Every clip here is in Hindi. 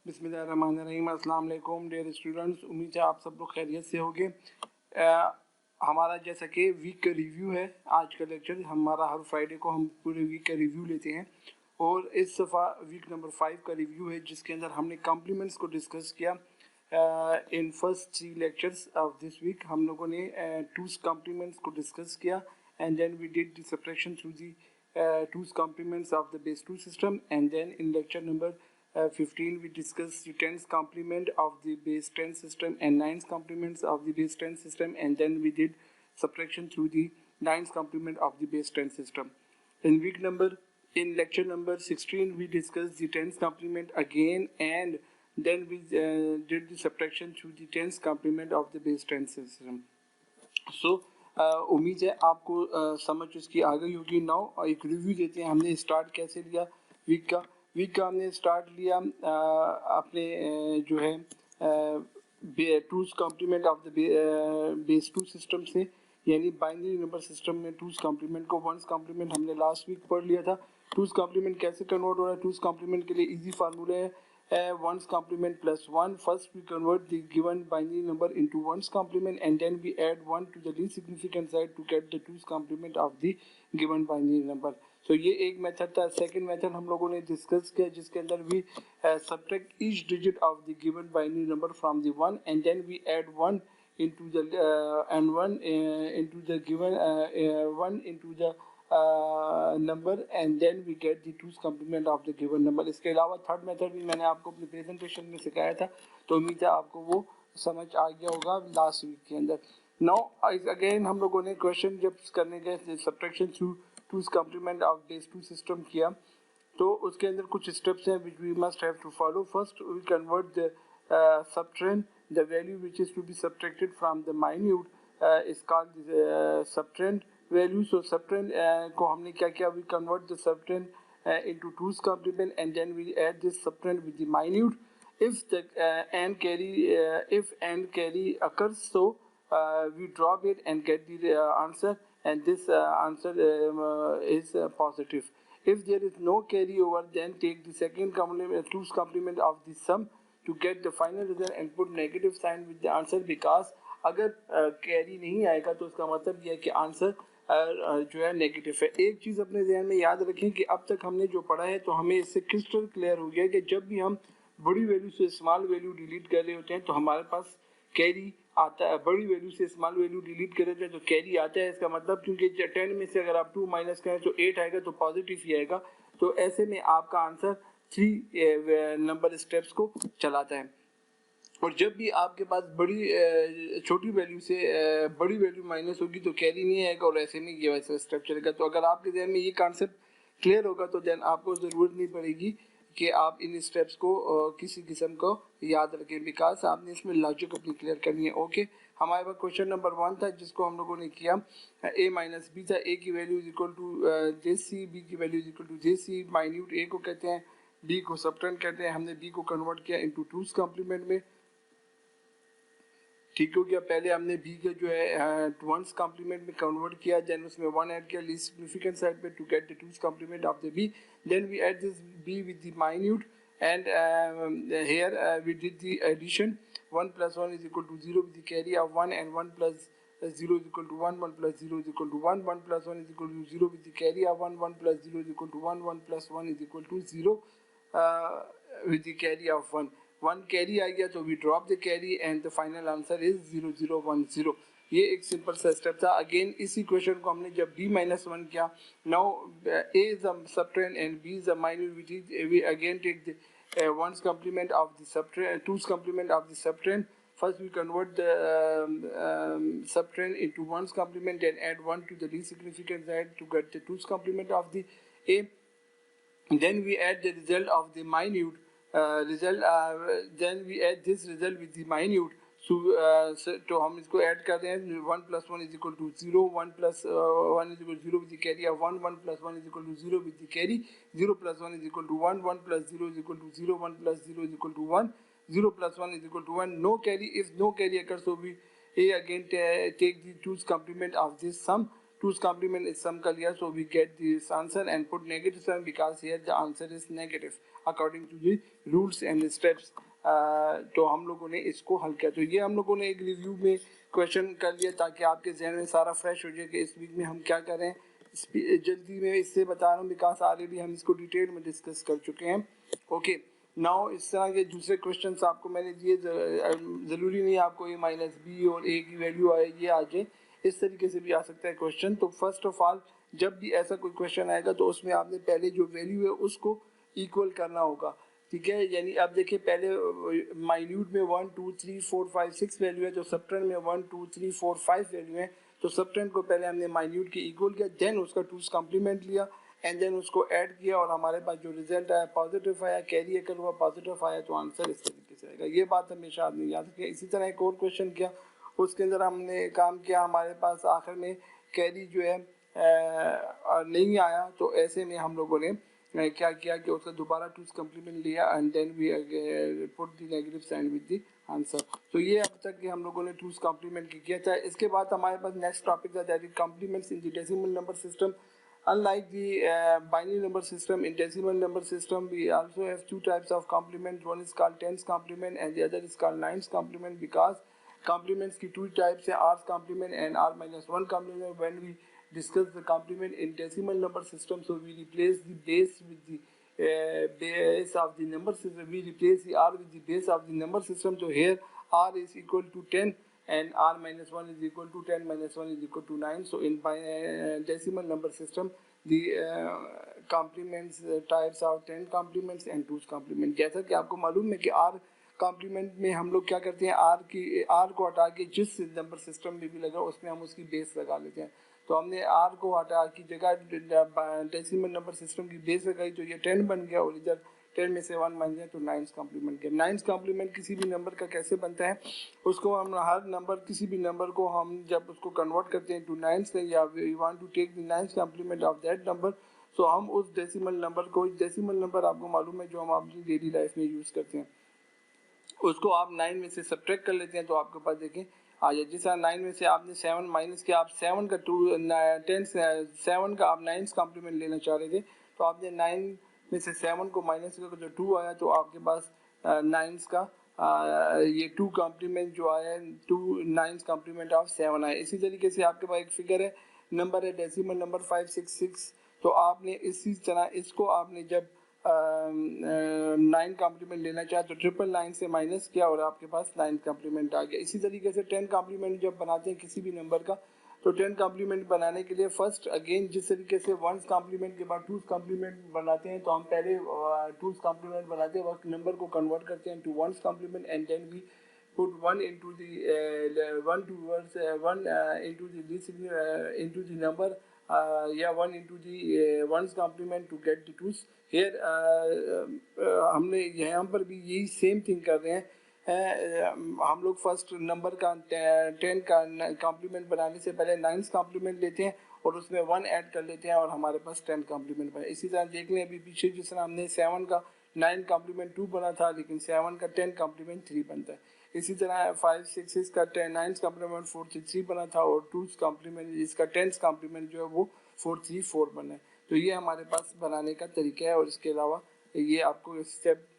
बिस्मिल्लाहिर्रहमानिर्रहीम। अस्सलाम वालेकुम डियर स्टूडेंट्स, उम्मीद है आप सब लोग खैरियत से होंगे। हमारा जैसा कि वीक का रिव्यू है, आज का लेक्चर हमारा हर फ्राइडे को हम पूरे वीक का रिव्यू लेते हैं और इस दफ़ा वीक नंबर 5 का रिव्यू है जिसके अंदर हमने कॉम्प्लीमेंट्स को डिस्कस किया। In first 3 lectures of this week हम लोगों ने टूज कॉम्प्लीमेंट्स को डिस्कस किया and then we did the subtraction through the two's complements of the base 2 system and then in lecture number 15 we discussed the tens complement of the base 10 system and nines complements of the base 10 system, and then we did subtraction through the nines complement of the base 10 system. In lecture number 16 we discussed the tens complement again, and then we did the subtraction through the tens complement of the base 10 system. So उम्मीद है आपको समझ उसकी आ गई होगी। नाउ एक रिव्यू देते हैं, हमने स्टार्ट कैसे लिया वीक का हमने स्टार्ट लिया अपने जो है two's complement of the base 2 system से, यानी बाइनरी नंबर सिस्टम में टूज कॉम्प्लीमेंट को वंस कॉम्प्लीमेंट हमने लास्ट वीक पढ़ लिया था। टूज कॉम्प्लीमेंट कैसे कन्वर्ट हो रहा है? टूज कॉम्प्लीमेंट के लिए इजी फार्मूला है ones complement plus 1. First we convert the given binary number into ones complement and then we add 1 to the least significant side to get the two's complement of the given binary number. So ये एक मेथड था। सेकंड मेथड हम लोगों ने डिस्कस किया जिसके अंदर we subtract each digit of the given binary number from the 1 and then we add 1 into the into the given 1 into the number and then we get the two's complement of the given number. इसके अलावा थर्ड मेथड भी मैंने आपको अपने प्रेजेंटेशन में सिखाया था, तो उम्मीद है आपको वो समझ आ गया होगा लास्ट वीक के अंदर। नाउ अगेन हम लोगों ने क्वेश्चन जब करने गए subtraction through two's complement of base 2 system किया, तो उसके अंदर कुछ स्टेप्स हैं which we must have to follow. First we convert the subtrahend, the value which is to be subtracted from the minute is called subtrahend value. So subtrahend को हमने क्या किया, we convert the subtrahend into two's complement and then we add this subtrahend with the minute. If the and carry occurs, so we drop it and get the answer, and this answer is positive. If there is no carryover, then take the second complement, two's complement of the sum to get the final result and put negative sign with the answer, because अगर कैरी नहीं आएगा तो उसका मतलब यह है कि आंसर जो है नेगेटिव है। एक चीज़ अपने ध्यान में याद रखें कि अब तक हमने जो पढ़ा है तो हमें इससे क्रिस्टल क्लियर हो गया कि जब भी हम बड़ी वैल्यू से स्मॉल वैल्यू डिलीट कर रहे होते हैं तो हमारे पास कैरी आता है। बड़ी वैल्यू से स्मॉल वैल्यू डिलीट कर रहे हैं तो कैरी आता है। इसका मतलब क्योंकि 10 में से अगर आप 2 माइनस करें तो 8 आएगा, तो पॉजिटिव ही आएगा। तो ऐसे में आपका आंसर 3 नंबर स्टेप्स को चलाता है। और जब भी आपके पास बड़ी छोटी वैल्यू से बड़ी वैल्यू माइनस होगी तो कैरी नहीं आएगा, और ऐसे में ये वैसा स्टेप चलेगा। तो अगर आपके ध्यान में ये कॉन्सेप्ट क्लियर होगा तो देन आपको ज़रूरत नहीं पड़ेगी कि आप इन स्टेप्स को किसी किस्म को याद रखें, बिकॉज आपने इसमें लॉजिक अपनी क्लियर करनी है। ओके, हमारे पास क्वेश्चन नंबर 1 था जिसको हम लोगों ने किया a माइनस बी था। a की value is equal to J C, B की value is equal to J C. Minuend a को कहते हैं, b को सबट्रेंड कहते हैं। हमने b को कन्वर्ट किया इनटू टूज कॉम्प्लीमेंट में, ठीक हो गया। पहले हमने b का जो है वंस कॉम्प्लीमेंट में कन्वर्ट किया, देन उसमें 1 ऐड किया लीस्ट सिग्निफिकेंट साइड पे to get the two's complement of the b, then we add this b with the minuend and here we did the addition. 1 plus 1 is equal to 0 with the carry of 1, and 1 plus 0 is equal to 1, 1 plus 0 is equal to 1, 1 plus 1 is equal to 0 with the carry of 1, 1 plus 0 is equal to 1, 1 plus 1 is equal to 0 with the carry of 1. 1 carry आ गया तो we drop the carry and the final answer is 0 0 1 0। ये एक सिंपल सा स्टेप था। अगेन इसी क्वेश्चन को हमने जब b माइनस 1 किया, now a is a subtrahend and b is a minuend, which is we again take the one's complement of the subtrahend, two's complement of the subtrahend. First we convert the subtrahend into one's complement and add 1 to the least significant side to get the two's complement of the a. Then we add the result of the minute then we add this result with the minute. तो हम इसको ऐड कर रहे हैं। 1 plus 1 is equal to 0, 1 plus 1 is equal to 0 with the carry of 1, 1 plus 1 is equal to 0 with the carry, 0 plus 1 is equal to 1, 1 plus 0 is equal to 0, 1 plus 0 is equal to 1, 0 plus 1 is equal to 1, no carry. If no carry occurs, so we again take the two's complement of this sum 2's complement is sum कर लिया, so we get this answer and put negative sign because here the answer is negative according to the rules and steps. तो हम लोगों ने इसको हल किया. तो ये हम लोगों ने एक रिव्यू में क्वेश्चन कर लिया ताकि आपके जहन में सारा फ्रेश हो जाए कि इस वीक में हम क्या करें. जल्दी में इससे बता रहा हूँ बिकॉज ऑलरेडी हम इसको डिटेल में डिस्कस कर चुके हैं. ओके नाउ इस तरह के दूसरे क्वेश्चंस आपको मैंने दिए. ज़रूरी नहीं आपको ए माइनस बी और ए की वैल्यू आए ये आ जाए, इस तरीके से भी आ सकता है क्वेश्चन. तो फर्स्ट ऑफ ऑल जब भी ऐसा कोई क्वेश्चन आएगा तो उसमें आपने पहले जो वैल्यू है उसको इक्वल करना होगा. ठीक है, यानी अब देखिए पहले माइन्यूट में 1 2 3 4 5 6 वैल्यू है, तो सबट्रेंड में 1 2 3 4 5 वैल्यू है. तो सबट्रेंड को पहले हमने माइन्यूट के इक्वल किया, देन उसका 2's कॉम्प्लीमेंट लिया एंड देन उसको ऐड किया और हमारे पास जो रिजल्ट आया पॉजिटिव आया, कैरी अगर हुआ पॉजिटिव आया तो आंसर इस तरीके से आएगा. ये बात हमेशा आपने याद रखिए. इसी तरह एक और क्वेश्चन किया, उसके अंदर हमने काम किया, हमारे पास आखिर में कैरी जो है नहीं आया, तो ऐसे में हम लोगों ने क्या किया कि उसका दोबारा 2's कॉम्प्लीमेंट लिया and then we put the negative sign with the answer. तो ये अब तक कि हम लोगों ने 2's कॉम्प्लीमेंट किया था. इसके बाद हमारे पास नेक्स्ट टॉपिक था that is complements in the decimal number system. Unlike the binary number system, in decimal number system we also have two types of complement. One is called tens complement and the other is called nines complement, because complements की two types है, r's complement and r minus 1 complement. When we discuss the complement in decimal number system, so we replace the base with the base of the number system. We replace the r with the base of the number system. So here r is equal to 10 and r minus 1 is equal to 10 minus 1 is equal to 9. So in decimal number system the complements types are 10 complements and 2's complement. जैसा कि आपको मालूम है कि r कॉम्प्लीमेंट में हम लोग क्या करते हैं, आर को हटा के जिस नंबर सिस्टम में भी लगा उसमें हम उसकी बेस लगा लेते हैं. तो हमने आर को हटा की जगह डेसिमल नंबर सिस्टम की बेस लगाई, तो ये 10 बन गया और इधर 10 में से 1 बन गया, तो 9's कॉम्प्लीमेंट गया. 9's कॉम्प्लीमेंट किसी भी नंबर का कैसे बनता है, उसको हम हर नंबर किसी भी नंबर को हम जब उसको कन्वर्ट करते हैं टू 9's या we want to take the 9's complement of that number, so हम उस डेसिमल नंबर को, डेसिमल नंबर आपको मालूम है जो हम अपनी डेली लाइफ में यूज़ करते हैं, उसको आप 9 में से सब्ट्रैक्ट कर लेते हैं. तो आपके पास देखें आ जाए, जिस 9 में से आपने 7 माइनस किया, आप 7 का 7 का आप 9's कॉम्प्लीमेंट लेना चाह रहे थे, तो आपने 9 में से 7 को माइनस किया, जो 2 आया तो आपके पास 9's का ये 2 कॉम्प्लीमेंट जो आया 2 9's कॉम्प्लीमेंट ऑफ 7 आया. इसी तरीके से आपके पास एक फिगर है, नंबर है डेसिमल नंबर 566, तो आपने इसी तरह इसको आपने जब 9 कॉम्प्लीमेंट लेना चाहे तो 999 से माइनस किया और आपके पास 9 कॉम्प्लीमेंट आ गया. इसी तरीके से 10 कॉम्प्लीमेंट जब बनाते हैं किसी भी नंबर का, तो 10 कॉम्प्लीमेंट बनाने के लिए फर्स्ट अगेन जिस तरीके से 1's कॉम्प्लीमेंट के बाद 2's कॉम्प्लीमेंट बनाते हैं, तो हम पहले 2's कॉम्प्लीमेंट बनाते वक्त नंबर को कन्वर्ट करते हैं to 1's complement and then we put 1 into the 1 towards 1 into the number या 1 into the 1's complement to get the 2's. Here हमने यहाँ पर भी यही सेम थिंग कर रहे हैं. हम लोग फर्स्ट नंबर का 10 का कॉम्प्लीमेंट बनाने से पहले 9's कॉम्प्लीमेंट लेते हैं और उसमें 1 ऐड कर लेते हैं और हमारे पास 10 कॉम्प्लीमेंट बना. इसी तरह देख लें अभी पीछे जिस तरह हमने 7 का 9 कॉम्प्लीमेंट 2 बना था, लेकिन 7 का 10 कॉम्प्लीमेंट 3 बनता है. इसी तरह 5 6 का 9's कॉम्प्लीमेंट 4 3 बना था और 2's कॉम्प्लीमेंट इसका 10's कॉम्प्लीमेंट जो है वो 4 3 4 बना है. तो ये हमारे पास बनाने का तरीका है और इसके अलावा ये आपको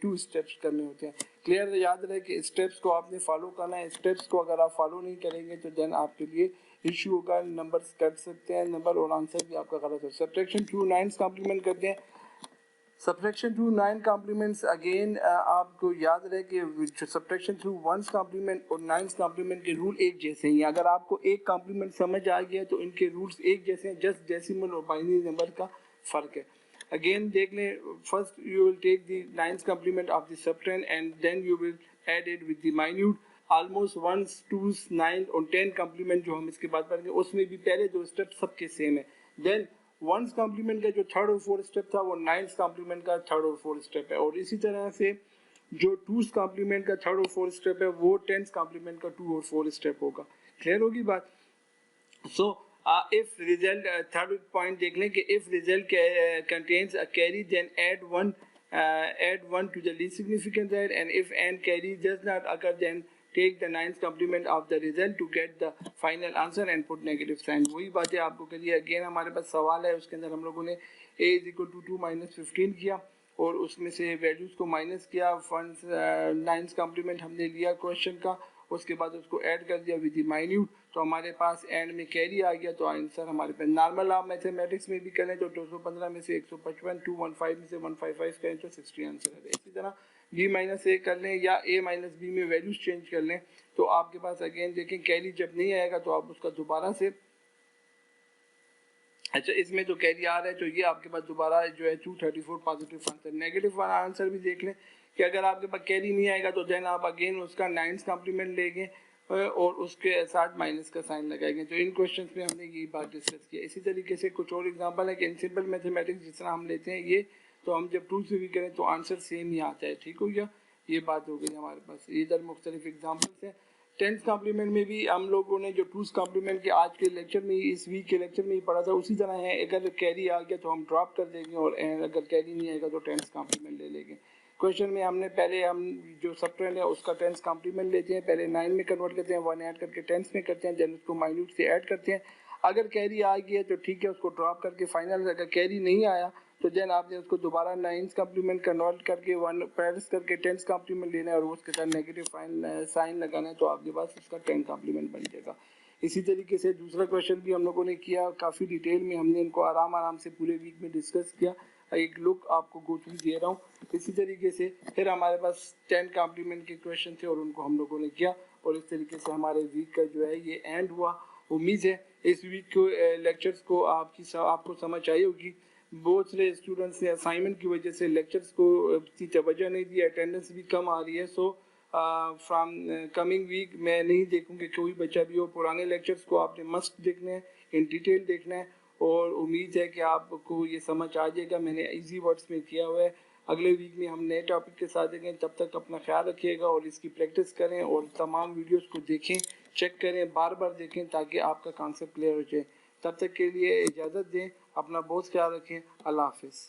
टू स्टेप्स करने होते हैं. क्लियर, याद रहे कि स्टेप्स को आपने फॉलो करना है. स्टेप्स को अगर आप फॉलो नहीं करेंगे तो देन आपके लिए इशू होगा. नंबर कर सकते हैं नंबर और आंसर भी आपका गलत हो. सब्ट्रैक्शन थ्रू 9's कॉम्प्लीमेंट करते हैं. सब्ट्रैक्शन थ्रू 9 कॉम्प्लीमेंट्स अगेन आपको याद रहे कि सब्ट्रैक्शन थ्रू 1's कॉम्प्लीमेंट और 9's कॉम्प्लीमेंट के रूल एक जैसे हैं. अगर आपको एक कॉम्प्लीमेंट समझ आ गया तो इनके रूल्स एक जैसे हैं, जस्ट डेसिमल और बाइनरी नंबर का फ़र्क है. अगेन देख लें, first you will take the 9's complement of the subtrahend and then you will add it with the minuend. Almost 1's 2's 9 और 10 कॉम्प्लीमेंट जो हम इसके बाद पढ़ेंगे उसमें भी पहले दो स्टेप सबके सेम है. देन 1's कॉम्प्लीमेंट का जो थर्ड और फोर्थ स्टेप था वो 9's कॉम्प्लीमेंट का थर्ड और फोर्थ स्टेप है. और इसी तरह से जो 2's कॉम्प्लीमेंट का थर्ड और फोर्थ स्टेप है वो 10's कॉम्प्लीमेंट का 2 और 4 स्टेप होगा. क्लियर होगी बात. So if result third point देख लें कि if result contains a carry then add one to the least significant side, and if and carry does not occur then take the 9th complement of the result to get the final answer and put negative sign। वही बातें आपको करिए। अगेन हमारे पास सवाल है, उसके अंदर हम लोगों ने a is equal to 2 minus 15 किया और उसमें से वैल्यूज को माइनस किया। फंड्स 9th complement हमने लिया क्वेश्चन का, उसके बाद उसको ऐड कर दिया विद माइन्यूट, तो हमारे पास एंड में कैरी आ गया। तो आंसर हमारे पास नॉर्मल आप मैथमेटिक्स में भी करें तो 215 में से 155, 215 में से 155 करें तो 60 आंसर है। इसी तरह b माइनस ए कर लें या a माइनस बी में वैल्यूज चेंज कर लें तो आपके पास अगेन देखें कैरी जब नहीं आएगा तो आप उसका दोबारा से, अच्छा इसमें जो कैरी आ रहा है तो ये आपके पास दोबारा जो है 234 पॉजिटिव आंसर। नेगेटिव वाला आंसर भी देख लें कि अगर आपके पास कैरी नहीं आएगा तो देन आप अगेन उसका 9th complement लेंगे और उसके साथ माइनस का साइन लगाएंगे। तो इन क्वेश्चंस में हमने ये बात डिस्कस की। इसी तरीके से कुछ और एग्जांपल है कि इन सिंपल मैथमेटिक्स जिस तरह हम लेते हैं ये, तो हम जब टूल से भी करें तो आंसर सेम ही आता है। ठीक हो गया, ये बात हो गई हमारे पास। इधर मुख्तलिफ एग्जाम्पल्स हैं। 10th complement में भी हम लोगों ने जो 2th complement के आज के लेक्चर में, इस वीक के लेक्चर में ही पढ़ा था, उसी तरह है। अगर कैरी आ गया तो हम ड्रॉप कर देंगे और अगर कैरी नहीं आएगा तो 10th complement ले लेंगे। क्वेश्चन में हमने पहले हम जो सबट्रेंड है उसका 10th complement लेते हैं, पहले 9 में कन्वर्ट करते हैं, 1 ऐड करके 10th में करते हैं, देन उसको माइन्यूट से ऐड करते हैं। अगर कैरी आ गई है तो ठीक है, उसको ड्रॉप करके फाइनल। अगर कैरी नहीं आया तो देन आपने उसको दोबारा 9th complement कन्वर्ट करके 1 प्लस करके 10th complement लेना है और उसके साथ नेगेटिव साइन लगाना है, तो आपके पास उसका 10th complement बन जाएगा। इसी तरीके से दूसरा क्वेश्चन भी हम लोगों ने किया, काफ़ी डिटेल में हमने इनको आराम से पूरे वीक में डिस्कस किया। एक लुक आपको गो थ्रू दे रहा हूँ। इसी तरीके से फिर हमारे पास 10 complement के क्वेश्चन थे और उनको हम लोगों ने किया और इस तरीके से हमारे वीक का जो है ये एंड हुआ। उम्मीद है इस वीक को लेक्चर्स को आपको समझ आई होगी। बहुत सारे स्टूडेंट्स ने असाइनमेंट की वजह से लेक्चर्स को इतनी तवज्जो नहीं दी, अटेंडेंस भी कम आ रही है। सो फ्रॉम कमिंग वीक मैं नहीं देखूँगी कोई बच्चा भी हो। पुराने लेक्चर्स को आपने मस्ट देखने हैं, इन डिटेल देखना है और उम्मीद है कि आपको ये समझ आ जाएगा। मैंने इजी वर्ड्स में किया हुआ है। अगले वीक में हम नए टॉपिक के साथ देखें, तब तक अपना ख्याल रखिएगा और इसकी प्रैक्टिस करें और तमाम वीडियोस को देखें, चेक करें, बार बार देखें ताकि आपका कॉन्सेप्ट क्लियर हो जाए। तब तक के लिए इजाज़त दें, अपना बहुत ख्याल रखें। अल्लाह हाफिज़।